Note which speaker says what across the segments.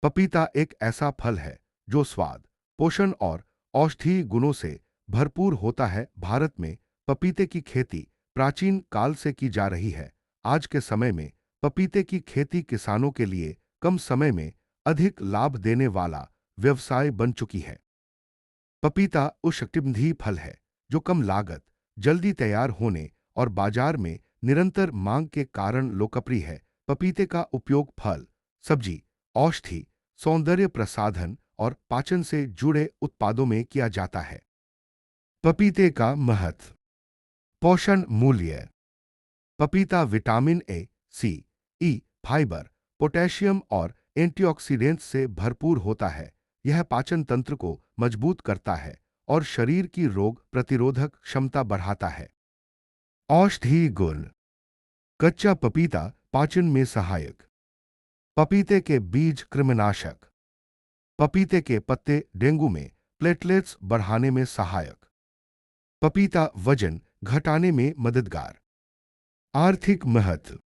Speaker 1: पपीता एक ऐसा फल है जो स्वाद, पोषण और औषधीय गुणों से भरपूर होता है। भारत में पपीते की खेती प्राचीन काल से की जा रही है। आज के समय में पपीते की खेती किसानों के लिए कम समय में अधिक लाभ देने वाला व्यवसाय बन चुकी है। पपीता उष्णकटिबंधीय फल है जो कम लागत, जल्दी तैयार होने और बाजार में निरंतर मांग के कारण लोकप्रिय है। पपीते का उपयोग फल, सब्जी, औषधि, सौंदर्य प्रसाधन और पाचन से जुड़े उत्पादों में किया जाता है। पपीते का महत्व। पोषण मूल्य। पपीता vitamin A, C, E, fibre, potassium और एंटीऑक्सीडेंट्स से भरपूर होता है। यह पाचन तंत्र को मजबूत करता है और शरीर की रोग प्रतिरोधक क्षमता बढ़ाता है। औषधीय गुण। कच्चा पपीता पाचन में सहायक। पपीते के बीज कृमिनाशक। पपीते के पत्ते डेंगू में प्लेटलेट्स बढ़ाने में सहायक। पपीता वजन घटाने में मददगार। आर्थिक महत्व।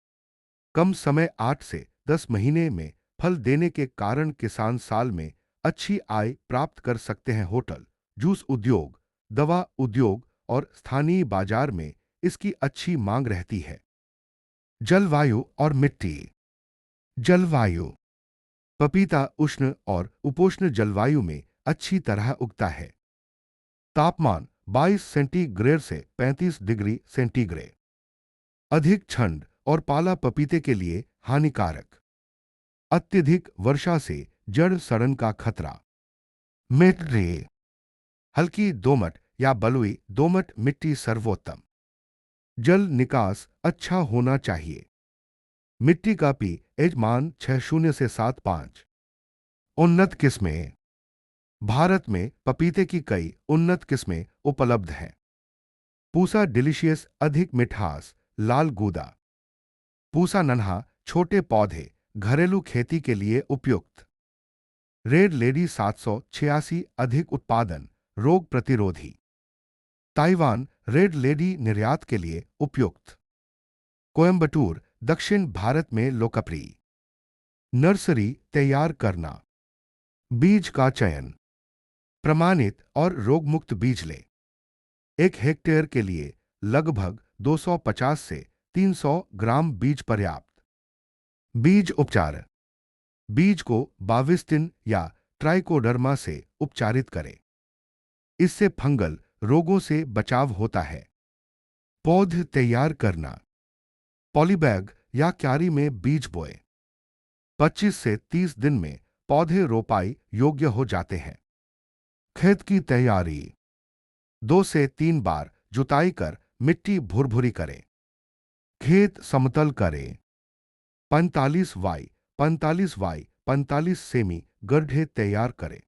Speaker 1: कम समय 8 से 10 महीने में फल देने के कारण किसान साल में अच्छी आय प्राप्त कर सकते हैं। होटल, जूस उद्योग, दवा उद्योग और स्थानीय बाजार में इसकी अच्छी मांग रहती है। जलवायु और मिट्टी। जलवायु। पपीता उष्ण और उपोष्ण जलवायु में अच्छी तरह उगता है। तापमान 22 सेंटीग्रेड से 35 डिग्री सेंटीग्रेड। अधिक ठंड और पाला पपीते के लिए हानिकारक। अत्यधिक वर्षा से जड़ सड़न का खतरा। मिट्टी। हल्की दोमट या बलुई दोमट मिट्टी सर्वोत्तम। जल निकास अच्छा होना चाहिए। मिट्टी का पीएच मान 6.0 से 7.5। उन्नत किस्में। भारत में पपीते की कई उन्नत किस्में उपलब्ध हैं। पूसा डिलीशियस अधिक मिठास, लाल गूदा। पूसा नन्हा छोटे पौधे, घरेलू खेती के लिए उपयुक्त। रेड लेडी 786 अधिक उत्पादन, रोग प्रतिरोधी। ताइवान रेड लेडी निर्यात के लिए उपयुक्त। कोयंबटूर दक्षिण भारत में लोकप्रिय। नर्सरी तैयार करना। बीज का चयन। प्रमाणित और रोगमुक्त बीज लें। 1 हेक्टेयर के लिए लगभग 250 से 300 ग्राम बीज पर्याप्त। बीज उपचार। बीज को बाविस्टिन या ट्राइकोडर्मा से उपचारित करें। इससे फंगल रोगों से बचाव होता है। पौध तैयार करना। पॉलीबैग या क्यारी में बीज बोए। 25 से 30 दिन में पौधे रोपाई योग्य हो जाते हैं। खेत की तैयारी। 2 से 3 बार जुताई कर मिट्टी भुरभुरी करें। खेत समतल करें। 45 वाई 45 वाई 45 सेमी गड्ढे तैयार करें।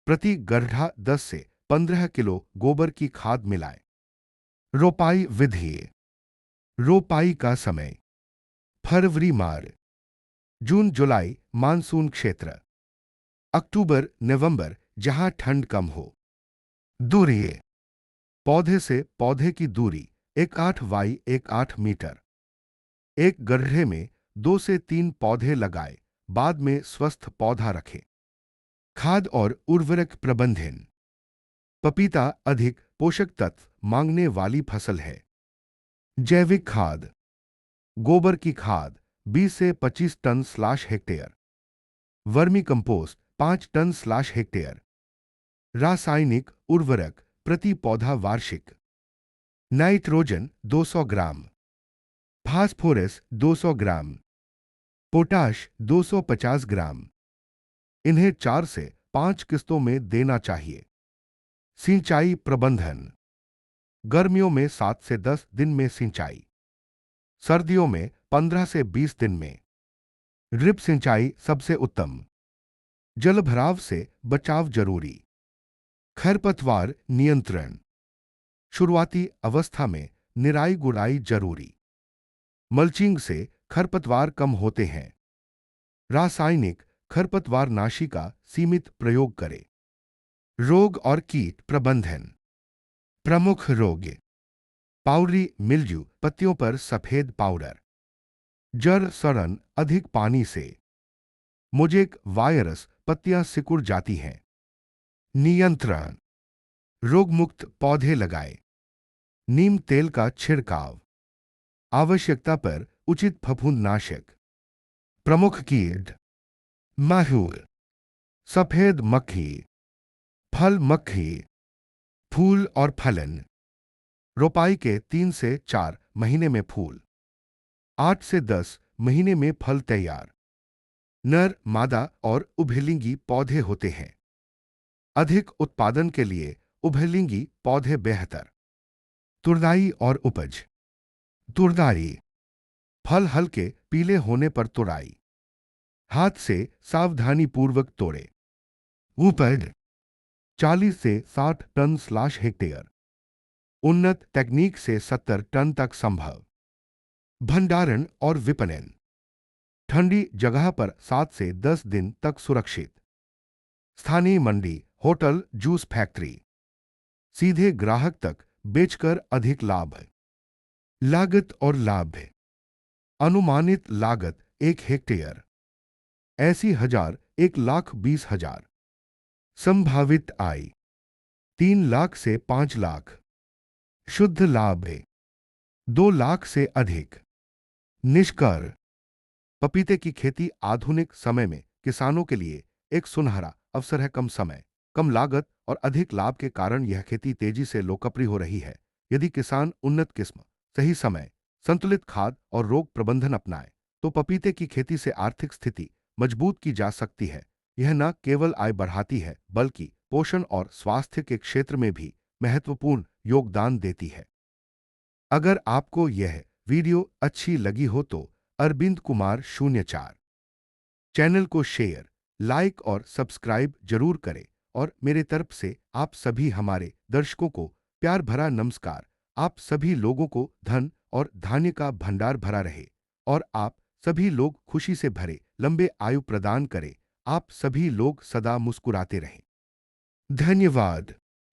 Speaker 1: प्रति गड्ढा 10 से 15 किलो गोबर की खाद मिलाएं। रोपाई विधि। रोपाई का समय। फरवरी मार्च, जून जुलाई मानसून क्षेत्र। अक्टूबर नवंबर जहां ठंड कम हो। दूरी। पौधे से पौधे की दूरी 1.8 बाई 1.8 मीटर। एक गड्ढे में 2 से 3 पौधे लगाए, बाद में स्वस्थ पौधा रखें। खाद और उर्वरक प्रबंधन। पपीता अधिक पोषक तत्व मांगने वाली फसल है। जैविक खाद। गोबर की खाद 20 से 25 ton slash hectare. Vermicompost 5 ton slash hectare. रासायनिक उर्वरक प्रति पौधा वार्षिक। Nitrogen 200 gram. Phosphorus 200 gram. Potash 250 gram. इन्हें 4 से 5 किस्तों में देना चाहिए। सिंचाई प्रबंधन। गर्मियों में 7 से 10 दिन में सिंचाई। सर्दियों में 15 से 20 दिन में। ड्रिप सिंचाई सबसे उत्तम। जलभराव से बचाव जरूरी। खरपतवार नियंत्रण। शुरुआती अवस्था में निराई गुड़ाई जरूरी। मल्चिंग से खरपतवार कम होते हैं। रासायनिक खरपतवारनाशी का सीमित प्रयोग करें। रोग और कीट प्रबंधन। प्रमुख रोग। पाउडरी मिल्ड्यू पत्तियों पर सफेद पाउडर। जड़ सड़न अधिक पानी से। मोजेक वायरस पत्तियां सिकुड़ जाती हैं। नियंत्रण। रोगमुक्त पौधे लगाएं। नीम तेल का छिड़काव। आवश्यकता पर उचित फफूंदनाशक। प्रमुख कीट। माहूर, सफेद मक्खी, फल मक्खी, फूल और फलन। रोपाई के 3 से 4 महीने में फूल, 8 से 10 महीने में फल तैयार। नर, मादा और उभयलिंगी पौधे होते हैं। अधिक उत्पादन के लिए उभयलिंगी पौधे बेहतर। तुरदाई और उपज। तुरदाई, फल हल्के पीले होने पर तुड़ाई। हाथ से सावधानीपूर्वक तोड़े। उपज 40 से 60 टन/हेक्टेयर। उन्नत तकनीक से 70 टन तक संभव। भंडारण और विपणन। ठंडी जगह पर 7 से 10 दिन तक सुरक्षित। स्थानीय मंडी, होटल, जूस फैक्ट्री। सीधे ग्राहक तक बेचकर अधिक लाभ। लागत और लाभ। अनुमानित लागत 1 हेक्टेयर 80,000 1,20,000। संभावित आय 3 लाख से 5 लाख। शुद्ध लाभ 2 लाख से अधिक। निष्कर्ष। पपीते की खेती आधुनिक समय में किसानों के लिए एक सुनहरा अवसर है। कम समय, कम लागत और अधिक लाभ के कारण यह खेती तेजी से लोकप्रिय हो रही है। यदि किसान उन्नत किस्म, सही समय, संतुलित खाद और रोग प्रबंधन अपनाए तो पपीते की खेती से आर्थिक स्थिति मजबूत की जा सकती है। यह न केवल आय बढ़ाती है बल्कि पोषण और स्वास्थ्य के क्षेत्र में भी महत्वपूर्ण योगदान देती है। अगर आपको यह वीडियो अच्छी लगी हो तो अरविंद कुमार 04 चैनल को शेयर, लाइक और सब्सक्राइब जरूर करें। और मेरे तरफ से आप सभी हमारे दर्शकों को प्यार भरा नमस्कार। आप सभी लोगों को धन और धान्य का भंडार भरा रहे और आप सभी लोग खुशी से भरे लंबे आयु प्रदान करें। आप सभी लोग सदा मुस्कुराते रहें। धन्यवाद।